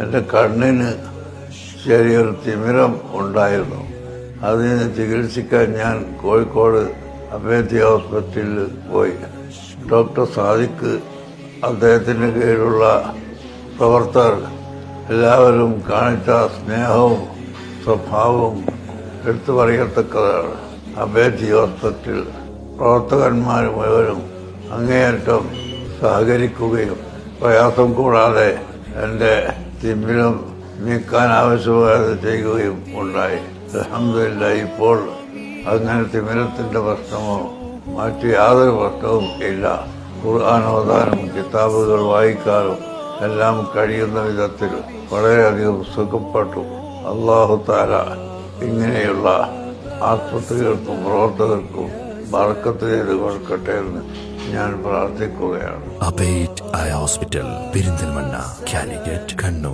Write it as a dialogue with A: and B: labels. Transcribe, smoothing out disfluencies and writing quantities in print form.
A: എൻ്റെ കണ്ണിന് ചെറിയൊരു തിമിരം ഉണ്ടായിരുന്നു. അതിന് ചികിത്സിക്കാൻ ഞാൻ കോഴിക്കോട് അഭേദ്യ ഹോസ്പിറ്റലിൽ പോയി. ഡോക്ടർ സാദിഖ്, അദ്ദേഹത്തിന് കീഴിലുള്ള പ്രവർത്തകർ എല്ലാവരും കാണിച്ച സ്നേഹവും സ്വഭാവവും എടുത്തു പറയത്തക്കതാണ്. അഭേദ്യ ഹോസ്പിറ്റൽ പ്രവർത്തകന്മാർ മുഴുവനും അങ്ങേയറ്റം സഹകരിക്കുകയും പ്രയാസം കൂടാതെ എൻ്റെ തിമിരം നീക്കാൻ ആവശ്യമായത് ചെയ്യുകയും ഉണ്ടായി. അൽഹംദുലില്ലാഹ്, ഇപ്പോൾ അങ്ങനെ തിമിരത്തിന്റെ പ്രശ്നമോ മറ്റു യാതൊരു പ്രശ്നവും ഇല്ല. ഖുർആൻ ഓതാനും കിതാബുകൾ വായിക്കാനും എല്ലാം കഴിയുന്ന വിധത്തിൽ വളരെയധികം സുഖപ്പെട്ടു. അല്ലാഹു തആല ഇങ്ങനെയുള്ള ആസ്പത്രികൾക്കും പ്രവർത്തകർക്കും ബർക്കത്ത് ചെയ്ത് കൊടുക്കട്ടെ എന്ന് ഞാൻ പ്രാർത്ഥിക്കുകയാണ്.
B: അബേറ്റ് ഐ ഹോസ്പിറ്റൽ, പെരിന്തൽമണ്ണ, കാലിക്കറ്റ്, കണ്ണൂർ.